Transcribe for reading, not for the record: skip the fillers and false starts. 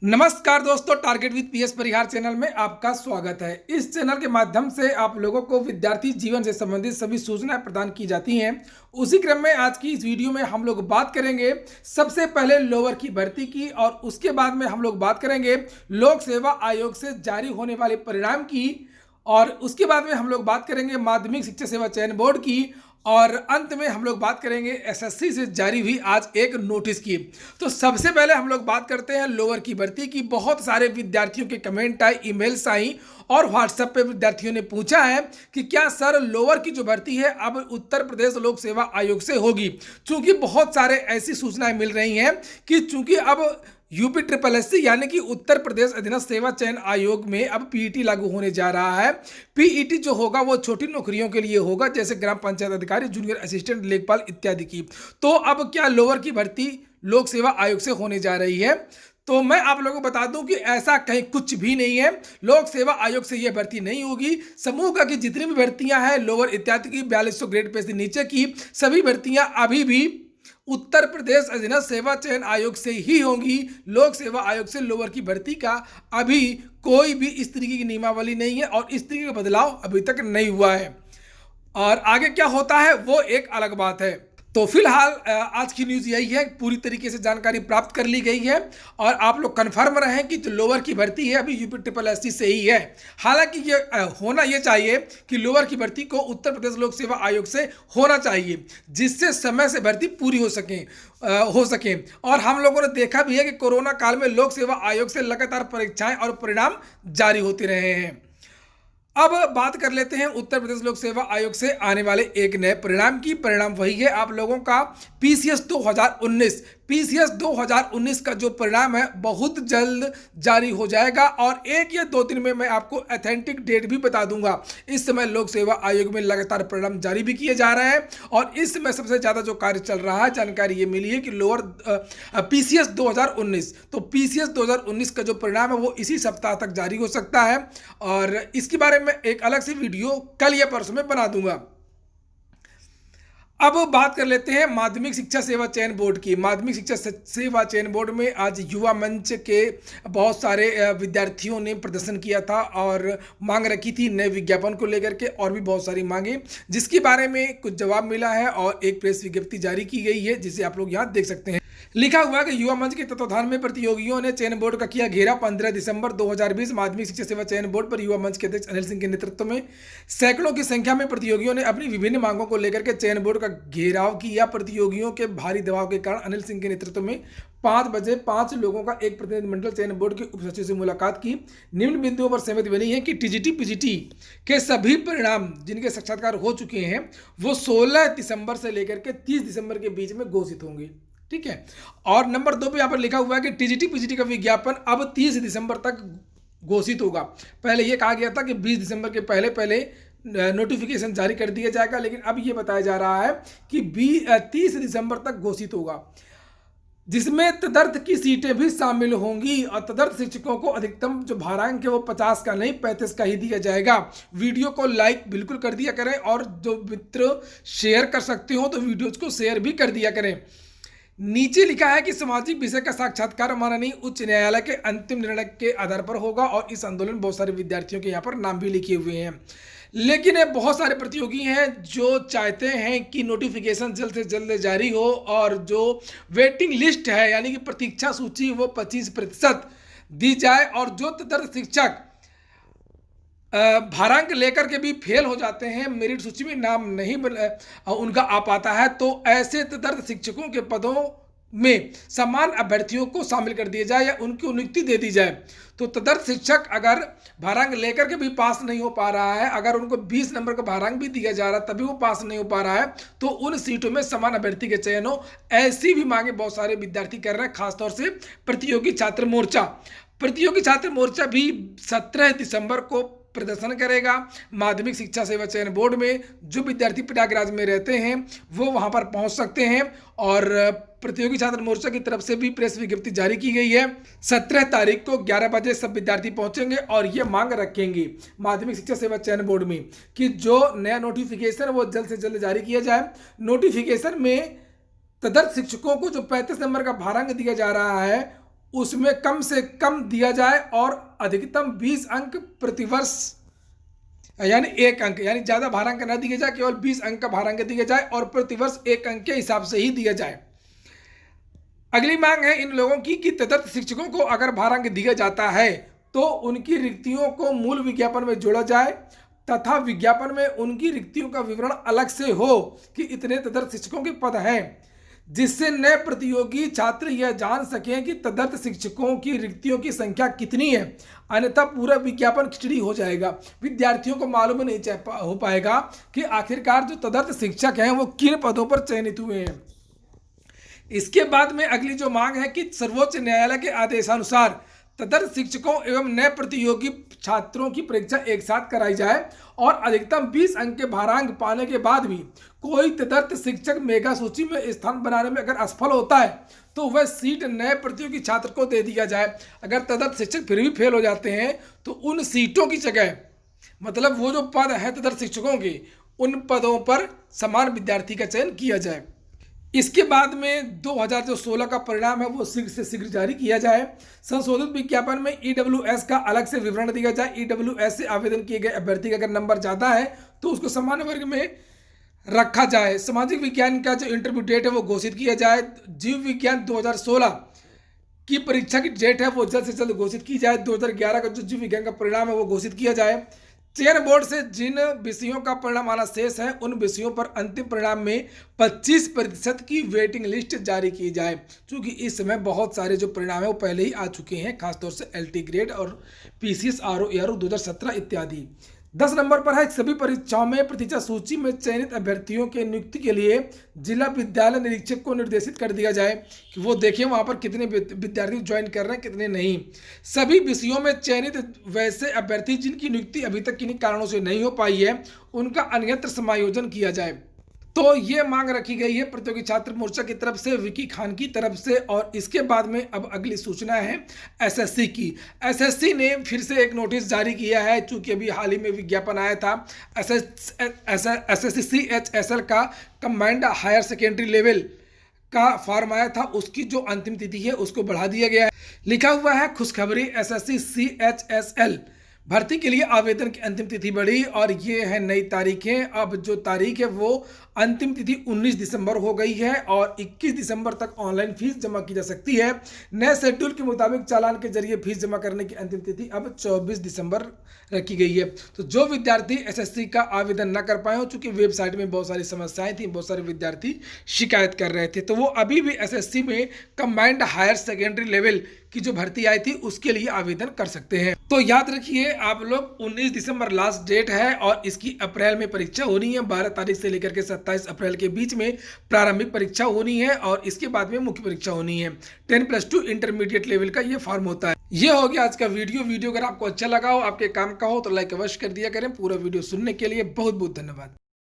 नमस्कार दोस्तों, target with PS Parihar channel में आपका स्वागत है। इस चैनल के माध्यम से आप लोगों को विद्यार्थी जीवन से संबंधित सभी सूचनाएं प्रदान की जाती हैं। उसी क्रम में आज की इस वीडियो में हम लोग बात करेंगे सबसे पहले लोअर की भर्ती की, और उसके बाद में हम लोग बात करेंगे लोक सेवा आयोग से जारी होने वाले परिणाम की, और उसके बाद में हम लोग बात करेंगे माध्यमिक शिक्षा सेवा चयन बोर्ड की, और अंत में हम लोग बात करेंगे एसएससी से जारी हुई आज एक नोटिस की। तो सबसे पहले हम लोग बात करते हैं लोअर की भर्ती की। बहुत सारे विद्यार्थियों के कमेंट आए, ईमेल्स आई और व्हाट्सएप पे विद्यार्थियों ने पूछा है कि क्या सर लोअर की जो भर्ती है अब उत्तर प्रदेश लोक सेवा आयोग से होगी। चूंकि बहुत सारे ऐसी सूचनाएं मिल रही हैं कि चूंकि अब यूपी ट्रिपल एससी यानी कि उत्तर प्रदेश अधीनस्थ सेवा चयन आयोग में अब पीईटी लागू होने जा रहा है। पीईटी जो होगा वो छोटी नौकरियों के लिए होगा, जैसे ग्राम पंचायत अधिकारी, जूनियर असिस्टेंट, लेखपाल इत्यादि की। तो अब क्या लोअर की भर्ती लोक सेवा आयोग से होने जा रही है? तो मैं आप लोगों को बता दूं कि ऐसा कहीं कुछ भी नहीं है। लोक सेवा आयोग से यह भर्ती नहीं होगी। समूह का की जितनी भी भर्तियां हैं लोअर इत्यादि की 4200 ग्रेड पे से नीचे की सभी भर्तियां अभी भी उत्तर प्रदेश अधीनस्थ सेवा चयन आयोग से ही होंगी। लोक सेवा आयोग से लोअर की भर्ती का अभी कोई भी इस तरीके की नियमावली नहीं है और इस तरीके का बदलाव अभी तक नहीं हुआ है। और आगे क्या होता है वो एक अलग बात है। तो फिलहाल आज की न्यूज़ यही है, पूरी तरीके से जानकारी प्राप्त कर ली गई है और आप लोग कन्फर्म रहें कि जो लोअर की भर्ती है अभी यूपी ट्रिपल एससी से ही है। हालांकि ये होना ये चाहिए कि लोअर की भर्ती को उत्तर प्रदेश लोक सेवा आयोग से होना चाहिए, जिससे समय से भर्ती पूरी हो सके। और हम लोगों ने देखा भी है कि कोरोना काल में लोक सेवा आयोग से लगातार परीक्षाएं और परिणाम जारी होते रहे हैं। अब बात कर लेते हैं उत्तर प्रदेश लोक सेवा आयोग से आने वाले एक नए परिणाम की। परिणाम वही है आप लोगों का पीसीएस 2019। पीसीएस 2019 का जो परिणाम है बहुत जल्द जारी हो जाएगा और 1 या 2 दिन में मैं आपको ऑथेंटिक डेट भी बता दूंगा। इस समय लोक सेवा आयोग में लगातार परिणाम जारी भी किए जा रहे हैं और इस समय सबसे ज़्यादा जो कार्य चल रहा है, जानकारी ये मिली है कि लोअर पीसीएस 2019, तो पीसीएस 2019 का जो परिणाम है वो इसी सप्ताह तक जारी हो सकता है और इसके बारे में मैं एक अलग से वीडियो कल या परसों में बना दूंगा। अब बात कर लेते हैं माध्यमिक शिक्षा सेवा चयन बोर्ड की। माध्यमिक शिक्षा सेवा चयन बोर्ड में आज युवा मंच के बहुत सारे विद्यार्थियों ने प्रदर्शन किया था और मांग रखी थी नए विज्ञापन को लेकर के, और भी बहुत सारी मांगे, जिसके बारे में कुछ जवाब मिला है और एक प्रेस विज्ञप्ति जारी की गई है जिसे आप लोग यहाँ देख सकते हैं। लिखा हुआ है कि युवा मंच के तत्वाधान में प्रतियोगियों ने चयन बोर्ड का किया घेराव। 15 दिसंबर 2020 माध्यमिक शिक्षा सेवा चयन बोर्ड पर युवा मंच के अध्यक्ष अनिल सिंह के नेतृत्व में सैकड़ों की संख्या में प्रतियोगियों ने अपनी विभिन्न मांगों को लेकर के चयन बोर्ड का घेराव किया। प्रतियोगियों के भारी दबाव के कारण अनिल सिंह के नेतृत्व में 5 बजे 5 लोगों का एक प्रतिनिधिमंडल चयन बोर्ड के उप सचिव से मुलाकात की। निम्न बिंदुओं पर सहमति बनी है कि टीजीटी पीजीटी के सभी परिणाम जिनके साक्षात्कार हो चुके हैं वो 16 दिसंबर से लेकर के 30 दिसंबर के बीच में घोषित होंगे। ठीक है। और नंबर 2 पे यहाँ पर लिखा हुआ है कि टीजीटी पीजीटी का विज्ञापन अब 30 दिसंबर तक घोषित होगा। पहले ये कहा गया था कि 20 दिसंबर के पहले नोटिफिकेशन जारी कर दिया जाएगा, लेकिन अब ये बताया जा रहा है कि 30 दिसंबर तक घोषित होगा, जिसमें तदर्थ की सीटें भी शामिल होंगी और तदर्थ शिक्षकों को अधिकतम जो भारांक है वो 50 का नहीं 35 का ही दिया जाएगा। वीडियो को लाइक बिल्कुल कर दिया करें और जो मित्र शेयर कर सकते हो तो वीडियोज को शेयर भी कर दिया करें। नीचे लिखा है कि सामाजिक विषय का साक्षात्कार माननीय उच्च न्यायालय के अंतिम निर्णय के आधार पर होगा और इस आंदोलन बहुत सारे विद्यार्थियों के यहाँ पर नाम भी लिखे हुए हैं। लेकिन बहुत सारे प्रतियोगी हैं जो चाहते हैं कि नोटिफिकेशन जल्द से जल्द जारी हो और जो वेटिंग लिस्ट है यानी कि प्रतीक्षा सूची वो 25% दी जाए, और जो तदर्थ शिक्षक भारांक लेकर के भी फेल हो जाते हैं, मेरिट सूची में नाम नहीं उनका आ पाता है, तो ऐसे तदर्थ शिक्षकों के पदों में समान अभ्यर्थियों को शामिल कर दिया जाए या उनकी नियुक्ति दे दी जाए। तो तदर्थ शिक्षक अगर भारांक लेकर के भी पास नहीं हो पा रहा है, अगर उनको 20 नंबर का भारांक भी दिया जा रहा है तभी वो पास नहीं हो पा रहा है, तो उन सीटों में समान अभ्यर्थी के चयन हो, ऐसी भी मांगे बहुत सारे विद्यार्थी कर रहे हैं। खासतौर से प्रतियोगी छात्र मोर्चा भी 17 दिसंबर को प्रदर्शन करेगा। माध्यमिक शिक्षा सेवा चयन बोर्ड में जो विद्यार्थी प्रयागराज में रहते हैं वो वहां पर पहुंच सकते हैं और प्रतियोगी छात्र मोर्चा की तरफ से भी प्रेस विज्ञप्ति जारी की गई है। 17 तारीख को 11 बजे सब विद्यार्थी पहुंचेंगे और ये मांग रखेंगे माध्यमिक शिक्षा सेवा चयन बोर्ड में कि जो नया नोटिफिकेशन वो जल्द से जल्द जारी किया जाए। नोटिफिकेशन में तदर्थ शिक्षकों को जो 35 नंबर का भारांक दिया जा रहा है उसमें कम से कम दिया जाए और अधिकतम 20 अंक प्रतिवर्ष, यानी 1 अंक, यानी ज़्यादा भारांक न दिया जाए, केवल 20 अंक का भारांक दिया जाए और प्रतिवर्ष 1 अंक के हिसाब से ही दिया जाए। अगली मांग है इन लोगों की कि तदर्थ शिक्षकों को अगर भारांक दिया जाता है तो उनकी रिक्तियों को मूल विज्ञापन में जोड़ा जाए तथा विज्ञापन में उनकी रिक्तियों का विवरण अलग से हो कि इतने तदर्थ शिक्षकों के पद हैं, जिससे नए प्रतियोगी छात्र यह जान सकें कि तदर्थ शिक्षकों की रिक्तियों की संख्या कितनी है। अन्यथा पूरा विज्ञापन खिचड़ी हो जाएगा, विद्यार्थियों को मालूम नहीं हो पाएगा कि आखिरकार जो तदर्थ शिक्षक हैं वो किन पदों पर चयनित हुए हैं। इसके बाद में अगली जो मांग है कि सर्वोच्च न्यायालय के आदेशानुसार तदर्थ शिक्षकों एवं नए प्रतियोगी छात्रों की परीक्षा एक साथ कराई जाए और अधिकतम 20 अंक के भारांक पाने के बाद भी कोई तदर्थ शिक्षक मेगा सूची में स्थान बनाने में अगर असफल होता है तो वह सीट नए प्रतियोगी छात्र को दे दिया जाए। अगर तदर्थ शिक्षक फिर भी फेल हो जाते हैं तो उन सीटों की जगह, मतलब वो जो पद है तदर्थ शिक्षकों के, उन पदों पर समान विद्यार्थी का चयन किया जाए। इसके बाद में 2016 का परिणाम है वो शीघ्र से शीघ्र जारी किया जाए। संशोधित विज्ञापन में ईडब्ल्यूएस का अलग से विवरण दिया जाए। ईडब्ल्यूएस से आवेदन किए गए अभ्यर्थी का अगर नंबर ज़्यादा है तो उसको सामान्य वर्ग में रखा जाए। सामाजिक विज्ञान का जो इंटरव्यू डेट है वो घोषित किया जाए। जीव विज्ञान 2016 की परीक्षा की डेट है वो जल्द से जल्द घोषित की जाए। 2011 का जो जीव विज्ञान का परिणाम है वो घोषित किया जाए। चयन बोर्ड से जिन विषयों का परिणाम आना शेष है उन विषयों पर अंतिम परिणाम में 25% की वेटिंग लिस्ट जारी की जाए, क्योंकि इस समय बहुत सारे जो परिणाम है वो पहले ही आ चुके हैं, खासतौर से एलटी ग्रेड और पीसीएस आरओ एआरओ 2017 इत्यादि। 10 नंबर पर है सभी परीक्षाओं में प्रतीक्षा सूची में चयनित अभ्यर्थियों के नियुक्ति के लिए जिला विद्यालय निरीक्षक को निर्देशित कर दिया जाए कि वो देखें वहां पर कितने विद्यार्थी ज्वाइन कर रहे हैं कितने नहीं। सभी विषयों में चयनित वैसे अभ्यर्थी जिनकी नियुक्ति अभी तक किन्हीं कारणों से नहीं हो पाई है उनका अन्यत्र समायोजन किया जाए। तो ये मांग रखी गई है प्रतियोगी छात्र मोर्चा की तरफ से, विकी खान की तरफ से। और इसके बाद में अब अगली सूचना है एसएससी की। एसएससी ने फिर से एक नोटिस जारी किया है, चूंकि अभी हाल ही में विज्ञापन आया था एसएससी सीएचएसएल का कंबाइंड हायर सेकेंडरी लेवल का फॉर्म आया था, उसकी जो अंतिम तिथि है उसको बढ़ा दिया गया है। लिखा हुआ है खुशखबरी, एसएससी सीएचएसएल भर्ती के लिए आवेदन की अंतिम तिथि बढ़ी और ये है नई तारीखें। अब जो तारीख है वो अंतिम तिथि 19 दिसंबर हो गई है और 21 दिसंबर तक ऑनलाइन फीस जमा की जा सकती है। नए शेड्यूल के मुताबिक चालान के जरिए फीस जमा करने की अंतिम तिथि अब 24 दिसंबर रखी गई है। तो जो विद्यार्थी एसएससी का आवेदन न कर पाए हो, चूंकि वेबसाइट में बहुत सारी समस्याएं थी, बहुत सारे विद्यार्थी शिकायत कर रहे थे, तो वो अभी भी एसएससी में कंबाइंड हायर सेकेंडरी लेवल की जो भर्ती आई थी उसके लिए आवेदन कर सकते हैं। तो याद रखिए आप लोग 19 दिसंबर लास्ट डेट है और इसकी अप्रैल में परीक्षा होनी है। 12 तारीख से लेकर के 27 अप्रैल के बीच में प्रारंभिक परीक्षा होनी है और इसके बाद में मुख्य परीक्षा होनी है। 10+2 इंटरमीडिएट लेवल का ये फॉर्म होता है। ये हो गया आज का वीडियो अगर आपको अच्छा लगा हो, आपके काम का हो तो लाइक अवश्य कर दिया करें। पूरा वीडियो सुनने के लिए बहुत बहुत धन्यवाद।